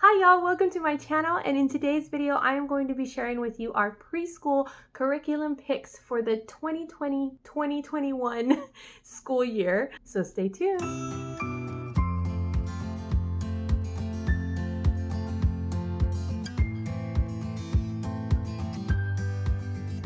Hi y'all, welcome to my channel, and in today's video I am going to be sharing with you our preschool curriculum picks for the 2020-2021 school year, so stay tuned.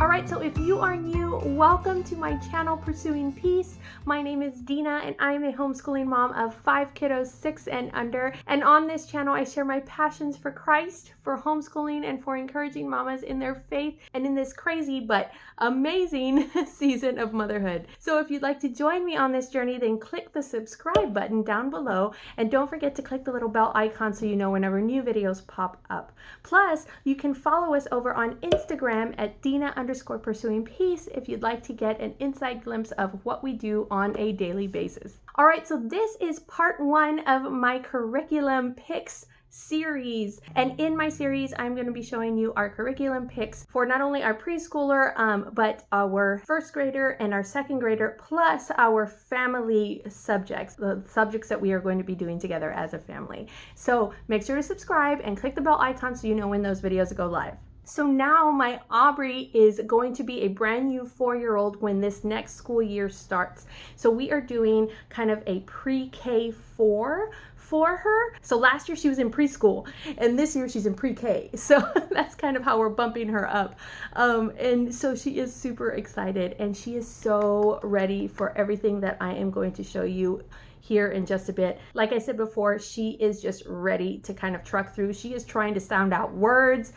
Alright, so if you are new, welcome to my channel, Pursuing Peace. My name is Dina, and I am a homeschooling mom of 5 kiddos, 6 and under. And on this channel, I share my passions for Christ, for homeschooling, and for encouraging mamas in their faith and in this crazy but amazing season of motherhood. So if you'd like to join me on this journey, then click the subscribe button down below, and don't forget to click the little bell icon so you know whenever new videos pop up. Plus, you can follow us over on Instagram at Dina_Pursuing Peace if you'd like to get an inside glimpse of what we do on a daily basis. All right, so this is part 1 of my curriculum picks series, and in my series I'm going to be showing you our curriculum picks for not only our preschooler but our first grader and our second grader, plus our family subjects, the subjects that we are going to be doing together as a family. So make sure to subscribe and click the bell icon so you know when those videos go live. So now my Aubrey is going to be a brand new 4-year-old when this next school year starts. So we are doing kind of a pre-K 4 for her. So last year she was in preschool, and this year she's in pre-K. So that's kind of how we're bumping her up. And so she is super excited, and she is so ready for everything that I am going to show you here in just a bit. Like I said before, she is just ready to kind of truck through. She is trying to sound out words.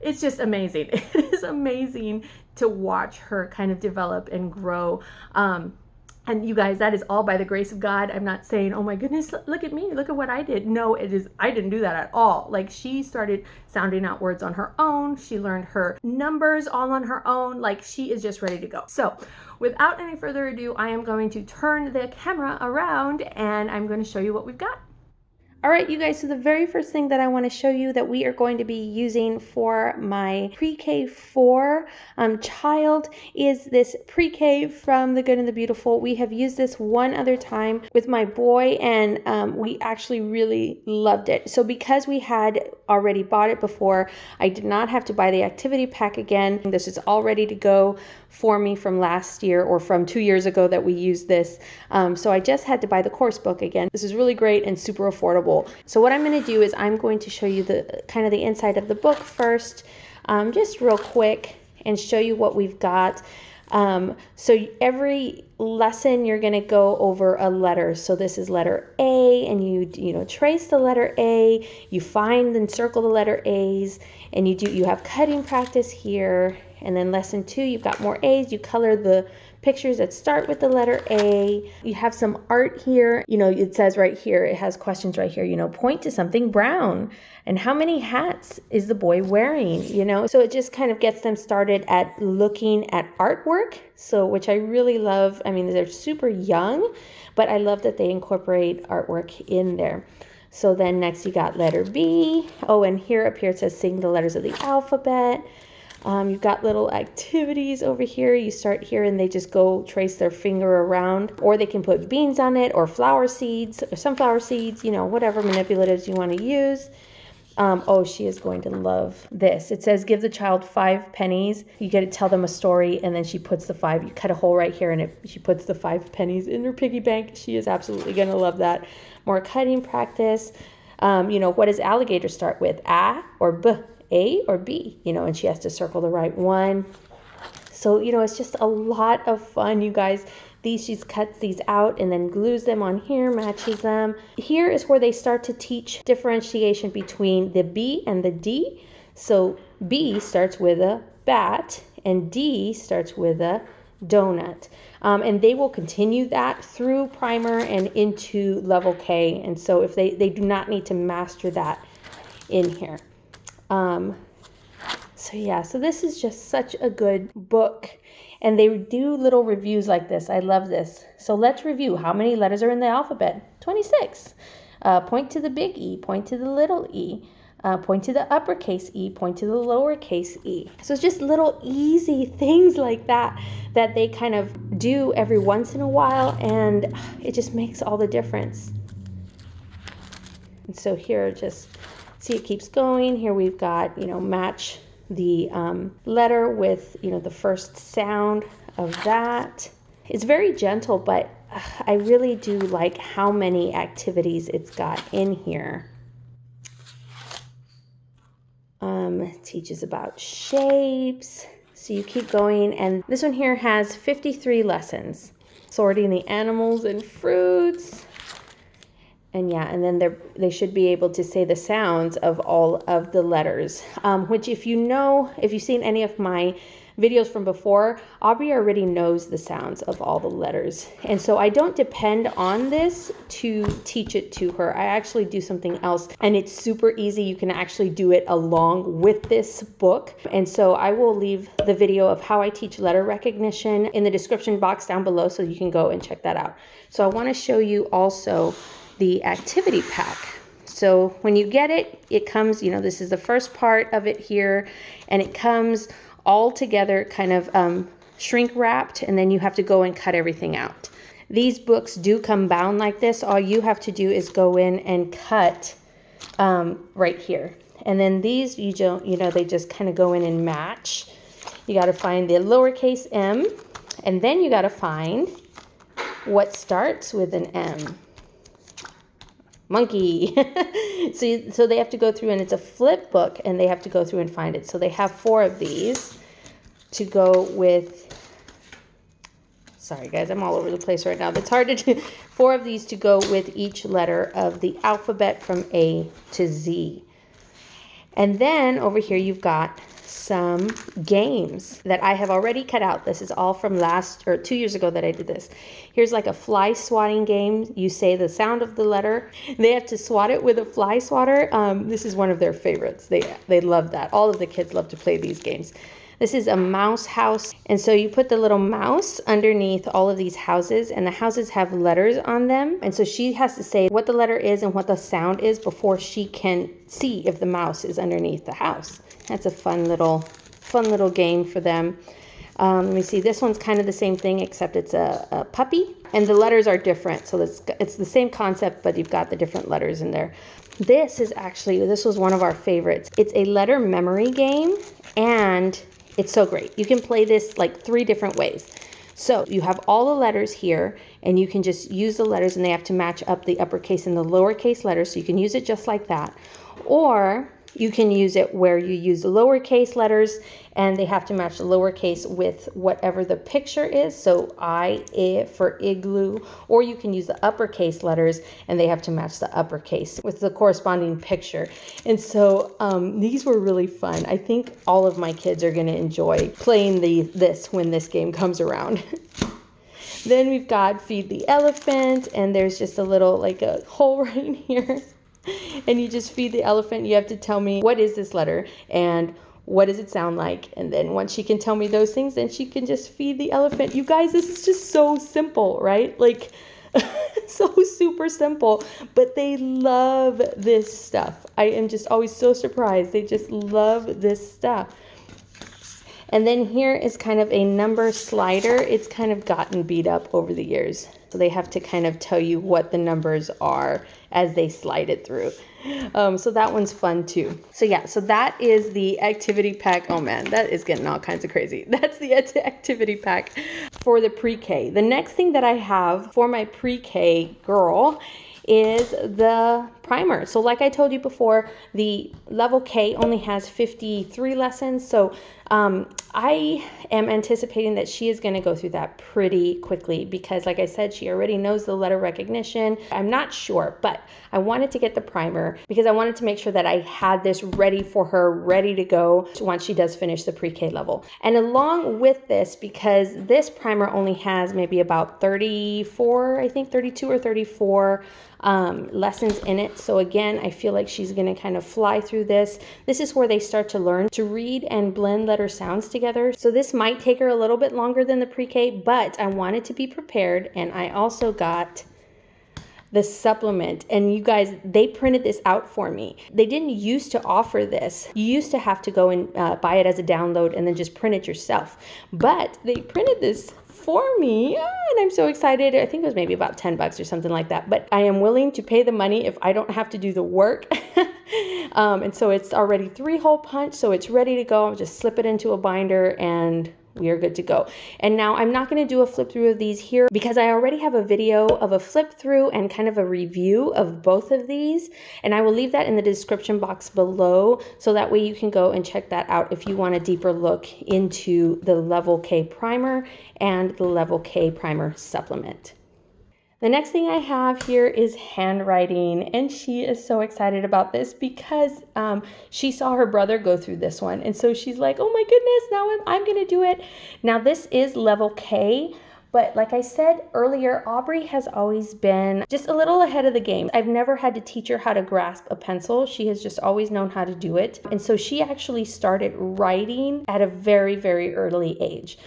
It's just amazing. It is amazing to watch her kind of develop and grow. And you guys, that is all by the grace of God. I'm not saying, oh my goodness, look at me, look at what I did. No, I didn't do that at all. Like, she started sounding out words on her own. She learned her numbers all on her own. Like, she is just ready to go. So without any further ado, I am going to turn the camera around and I'm going to show you what we've got. All right, you guys, so the very first thing that I want to show you that we are going to be using for my pre-K 4 child is this pre-K from the Good and the Beautiful. We have used this one other time with my boy, and we actually really loved it. So because we had already bought it before, I did not have to buy the activity pack again. This is all ready to go for me from last year, or from 2 years ago that we used this. So I just had to buy the course book again. This is really great and super affordable. So what I'm going to do is I'm going to show you the kind of the inside of the book first, just real quick, and show you what we've got. So every lesson you're going to go over a letter. So this is letter A, and you trace the letter A, you find and circle the letter A's, and you have cutting practice here. And then lesson 2, you've got more A's. You color the pictures that start with the letter A. You have some art here. It says right here, it has questions right here, point to something brown. And how many hats is the boy wearing? So it just kind of gets them started at looking at artwork. So, which I really love. I mean, they're super young, but I love that they incorporate artwork in there. So then next you got letter B. Oh, and here up here it says sing the letters of the alphabet. You've got little activities over here. You start here and they just go trace their finger around, or they can put beans on it, or flower seeds, or sunflower seeds, whatever manipulatives you want to use. Oh, she is going to love this. It says give the child 5 pennies. You get to tell them a story, and then she puts the 5. You cut a hole right here, and she puts the 5 pennies in her piggy bank. She is absolutely going to love that. More cutting practice. What does alligator start with? A or B? A or B, and she has to circle the right one. So, it's just a lot of fun, you guys. She cuts these out and then glues them on here, matches them. Here is where they start to teach differentiation between the B and the D. So B starts with a bat, and D starts with a donut. And they will continue that through primer and into level K. And so if they do not need to master that in here. So this is just such a good book, and they do little reviews like this. I love this. So let's review. How many letters are in the alphabet? 26. Point to the big E, point to the little e, point to the uppercase E, point to the lowercase e. So it's just little easy things like that they kind of do every once in a while, and it just makes all the difference. And so here are just See, it keeps going. Here we've got, match the letter with, the first sound of that. It's very gentle, but I really do like how many activities it's got in here. It teaches about shapes. So you keep going, and this one here has 53 lessons. Sorting the animals and fruits. And yeah, and then they should be able to say the sounds of all of the letters, which if you've seen any of my videos from before, Aubrey already knows the sounds of all the letters. And so I don't depend on this to teach it to her. I actually do something else, and it's super easy. You can actually do it along with this book. And so I will leave the video of how I teach letter recognition in the description box down below, so you can go and check that out. So I want to show you also the activity pack. So when you get it, it comes, this is the first part of it here, and it comes all together kind of shrink wrapped, and then you have to go and cut everything out. These books do come bound like this. All you have to do is go in and cut right here. And then these, they just kind of go in and match. You got to find the lowercase m, and then you got to find what starts with an M. Monkey. So they have to go through, and it's a flip book, and they have to go through and find it. So they have 4 of these to go with, sorry guys, I'm all over the place right now. It's hard to do. 4 of these to go with each letter of the alphabet from A to Z. And then over here you've got some games that I have already cut out. This is all from 2 years ago that I did this. Here's like a fly swatting game. You say the sound of the letter. They have to swat it with a fly swatter. This is one of their favorites. They love that. All of the kids love to play these games. This is a mouse house. And so you put the little mouse underneath all of these houses, and the houses have letters on them. And so she has to say what the letter is and what the sound is before she can see if the mouse is underneath the house. That's a fun little game for them. Let me see. This one's kind of the same thing, except it's a puppy, and the letters are different. So it's the same concept, but you've got the different letters in there. This was one of our favorites. It's a letter memory game, and it's so great. You can play this like 3 different ways. So you have all the letters here, and you can just use the letters, and they have to match up the uppercase and the lowercase letters. So you can use it just like that. Or you can use it where you use the lowercase letters, and they have to match the lowercase with whatever the picture is. So I for igloo. Or you can use the uppercase letters, and they have to match the uppercase with the corresponding picture. And so these were really fun. I think all of my kids are going to enjoy playing this when this game comes around. Then we've got Feed the Elephant, and there's just a little like a hole right here. And you just feed the elephant. You have to tell me, what is this letter and what does it sound like? And then once she can tell me those things, then she can just feed the elephant. You guys, this is just so simple, right? Like so super simple, but they love this stuff. I am just always so surprised. They just love this stuff. And then here is kind of a number slider. It's kind of gotten beat up over the years. So they have to kind of tell you what the numbers are as they slide it through. So that one's fun too. So yeah, so that is the activity pack. Oh man, that is getting all kinds of crazy. That's the activity pack for the pre-K. The next thing that I have for my pre-K girl is the primer. So like I told you before, the level K only has 53 lessons. So I am anticipating that she is going to go through that pretty quickly because like I said, she already knows the letter recognition. I'm not sure, but I wanted to get the primer because I wanted to make sure that I had this ready for her, ready to go once she does finish the pre-K level. And along with this, because this primer only has maybe about 34, I think 32 or 34 lessons in it. So again, I feel like she's going to kind of fly through this. This is where they start to learn to read and blend letter sounds together. So this might take her a little bit longer than the pre-K, but I wanted to be prepared. And I also got the supplement, and you guys, they printed this out for me. They didn't used to offer this. You used to have to go and buy it as a download and then just print it yourself, but they printed this for me, and I'm so excited. I think it was maybe about 10 bucks or something like that, but I am willing to pay the money if I don't have to do the work. And so it's already 3-hole punch, so it's ready to go. I'll just slip it into a binder and we are good to go. And now I'm not going to do a flip through of these here because I already have a video of a flip through and kind of a review of both of these. And I will leave that in the description box below, so that way you can go and check that out if you want a deeper look into the Level K primer and the Level K primer supplement. The next thing I have here is handwriting, and she is so excited about this because she saw her brother go through this one, and so she's like, oh my goodness, now I'm gonna do it. Now this is Level K, but like I said earlier, Aubrey has always been just a little ahead of the game. I've never had to teach her how to grasp a pencil. She has just always known how to do it. And so she actually started writing at a very, very early age.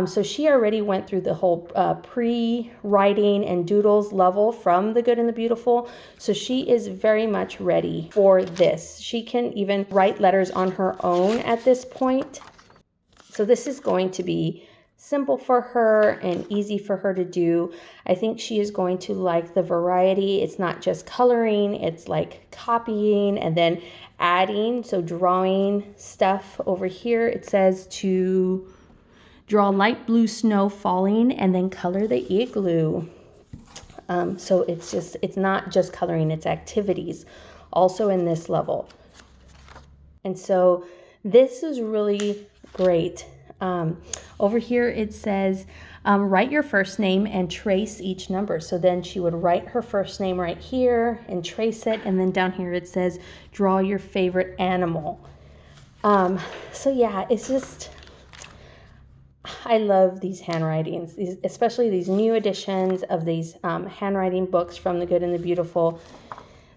So she already went through the whole pre-writing and doodles level from the Good and the Beautiful. So she is very much ready for this. She can even write letters on her own at this point. So this is going to be simple for her and easy for her to do. I think she is going to like the variety. It's not just coloring, it's like copying and then adding. So drawing stuff over here, it says to draw light blue snow falling and then color the igloo. So it's not just coloring, it's activities also in this level. And so this is really great. Over here it says write your first name and trace each number. So then she would write her first name right here and trace it, and then down here it says draw your favorite animal. So yeah, it's just, I love these handwritings, especially these new editions of these handwriting books from the Good and the Beautiful.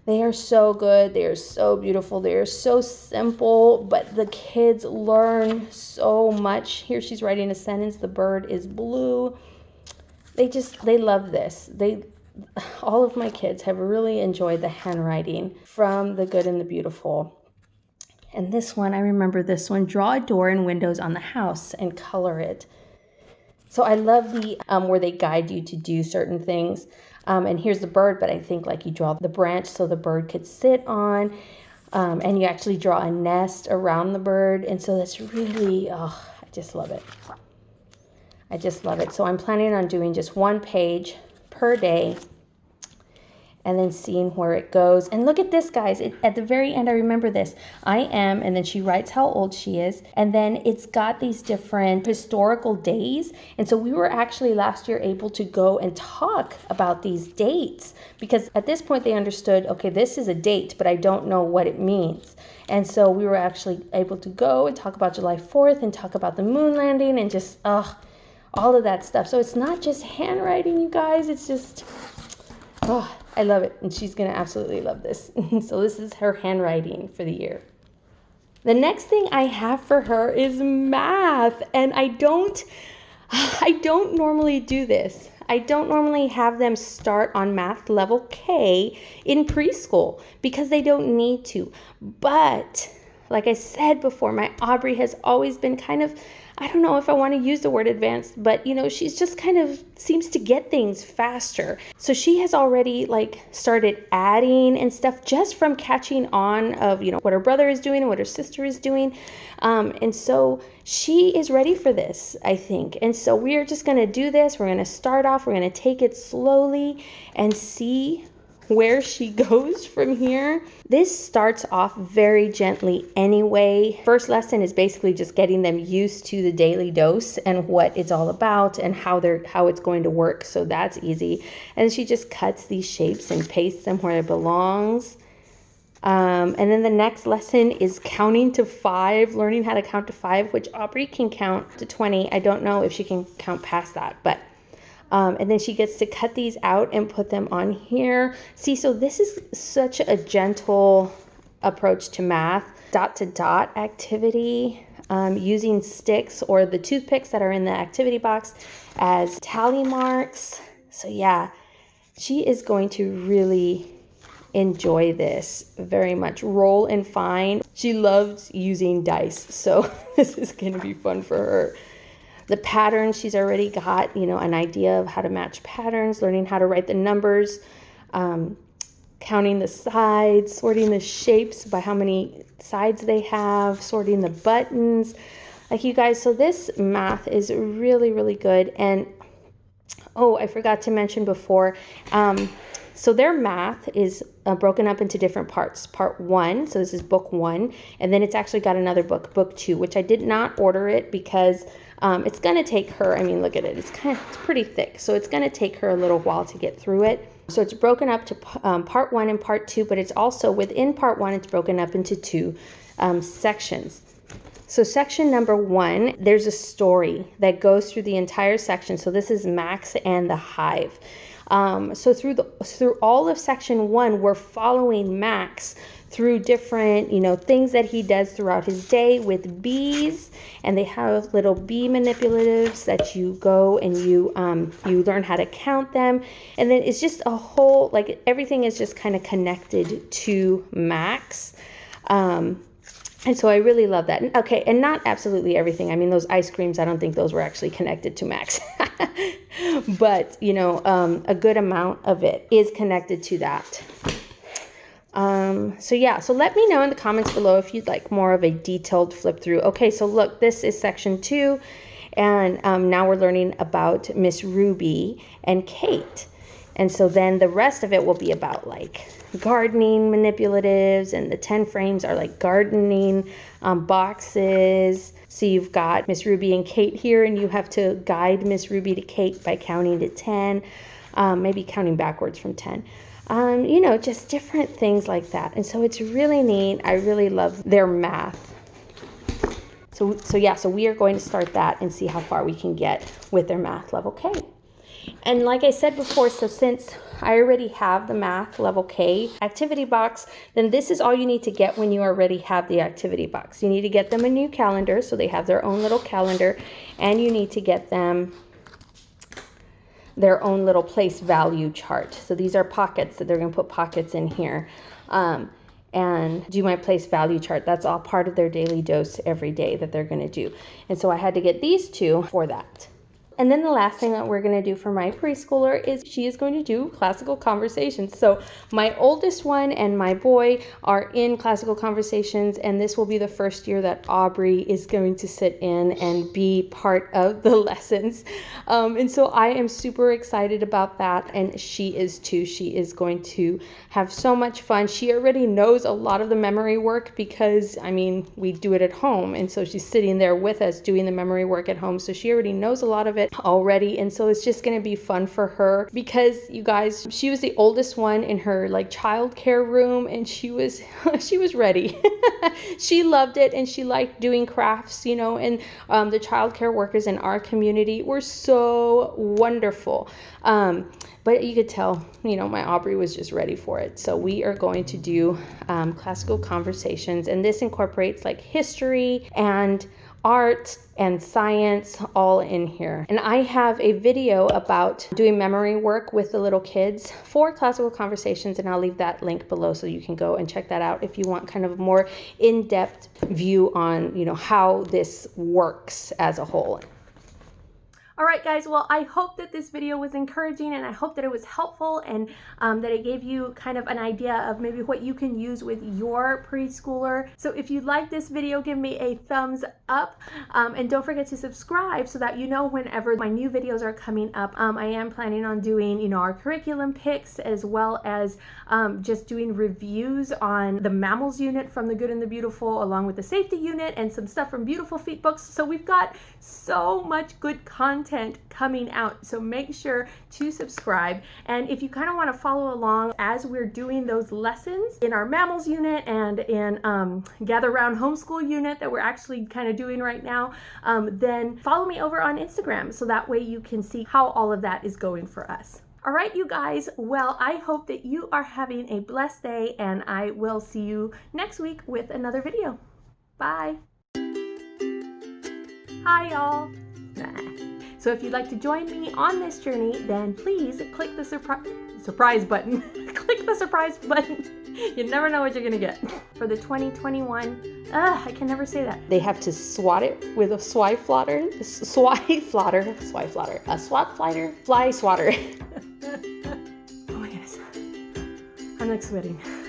They are so good. They are so beautiful. They are so simple, but the kids learn so much. Here she's writing a sentence. The bird is blue. They love this. All of my kids have really enjoyed the handwriting from the Good and the Beautiful. And this one, I remember this one, draw a door and windows on the house and color it. So I love the where they guide you to do certain things. And here's the bird, but I think like you draw the branch so the bird could sit on, and you actually draw a nest around the bird. And so that's really, oh, I just love it. I just love it. So I'm planning on doing just 1 page per day and then seeing where it goes. And look at this, guys. At the very end, I remember this. I am, and then she writes how old she is. And then it's got these different historical days. And so we were actually last year able to go and talk about these dates, because at this point they understood, okay, this is a date, but I don't know what it means. And so we were actually able to go and talk about July 4th and talk about the moon landing and just, all of that stuff. So it's not just handwriting, you guys. It's just, I love it, and she's going to absolutely love this. So this is her handwriting for the year. The next thing I have for her is math, and I don't normally do this. I don't normally have them start on math level K in preschool because they don't need to. But like I said before, my Aubrey has always been kind of, I don't know if I want to use the word advanced, but she's just kind of seems to get things faster. So she has already like started adding and stuff just from catching on of, what her brother is doing and what her sister is doing. And so she is ready for this, I think. And so we are just going to do this. We're going to start off. We're going to take it slowly and see where she goes from here. This starts off very gently anyway. First lesson is basically just getting them used to the daily dose and what it's all about and how it's going to work. So that's easy. And she just cuts these shapes and pastes them where it belongs. And then the next lesson is counting to 5, learning how to count to 5, which Aubrey can count to 20. I don't know if she can count past that, but and then she gets to cut these out and put them on here. See, so this is such a gentle approach to math. Dot to dot activity, using sticks or the toothpicks that are in the activity box as tally marks. So yeah, she is going to really enjoy this very much. Roll and find. She loves using dice, so this is going to be fun for her. The patterns, she's already got, an idea of how to match patterns, learning how to write the numbers. counting the sides, sorting the shapes by how many sides they have, sorting the buttons. Like, you guys, so this math is really, really good. And oh, I forgot to mention before, so their math is broken up into different parts. Part 1, so this is book 1, and then it's actually got another book, book 2, which I did not order it because it's going to take her, I mean, look at it, it's pretty thick, so it's going to take her a little while to get through it. So it's broken up to part 1 and part 2, but it's also within part 1, it's broken up into 2 sections. So section number 1, there's a story that goes through the entire section. So this is Max and the Hive. So through all of section 1, we're following Max through different, things that he does throughout his day with bees, and they have little bee manipulatives that you go and you learn how to count them, and then it's just a whole, like, everything is just kind of connected to Max. And so I really love that. Okay, and not absolutely everything. I mean, those ice creams, I don't think those were actually connected to Max. But, a good amount of it is connected to that. So yeah, so let me know in the comments below if you'd like more of a detailed flip through. Okay, so look, this is section 2. And now we're learning about Miss Ruby and Kate. And so then the rest of it will be about, like, gardening manipulatives, and the 10 frames are like gardening boxes. So you've got Miss Ruby and Kate here, and you have to guide Miss Ruby to Kate by counting to 10, maybe counting backwards from 10. Just different things like that. And so it's really neat. I really love their math. So we are going to start that and see how far we can get with their math level K. And like I said before, so since I already have the math level K activity box, then this is all you need to get when you already have the activity box. You need to get them a new calendar, so they have their own little calendar, and you need to get them their own little place value chart. So these are pockets that they're going to put pockets in here. And do my place value chart. That's all part of their daily dose every day that they're going to do. And so I had to get these two for that. And then the last thing that we're going to do for my preschooler is she is going to do classical conversations. So my oldest one and my boy are in classical conversations, and this will be the first year that Aubrey is going to sit in and be part of the lessons. And so I am super excited about that, and she is too. She is going to have so much fun. She already knows a lot of the memory work because, I mean, we do it at home, and so she's sitting there with us doing the memory work at home. So she already knows a lot of it already, and so it's just going to be fun for her because, you guys, she was the oldest one in her like childcare room, and she was ready. She loved it, and she liked doing crafts, and the childcare workers in our community were so wonderful. But you could tell, my Aubrey was just ready for it. So we are going to do classical conversations, and this incorporates like history and art and science all in here. And I have a video about doing memory work with the little kids for classical conversations, and I'll leave that link below so you can go and check that out if you want kind of a more in-depth view on, how this works as a whole. All right, guys, well, I hope that this video was encouraging, and I hope that it was helpful, and that it gave you kind of an idea of maybe what you can use with your preschooler. So if you like this video, give me a thumbs up, and don't forget to subscribe so that you know whenever my new videos are coming up. I am planning on doing, our curriculum picks, as well as just doing reviews on the mammals unit from the Good and the Beautiful, along with the safety unit and some stuff from Beautiful Feet books. So we've got so much good content coming out, so make sure to subscribe. And if you kind of want to follow along as we're doing those lessons in our mammals unit and in Gather Round Homeschool unit that we're actually kind of doing right now, then follow me over on Instagram so that way you can see how all of that is going for us. All right, you guys, well, I hope that you are having a blessed day, and I will see you next week with another video. Bye. Hi, y'all. So if you'd like to join me on this journey, then please click the surprise button. Click the surprise button. You never know what you're gonna get. For the 2021, I can never say that. They have to swat it with a fly swatter. Oh my goodness. I'm next wedding.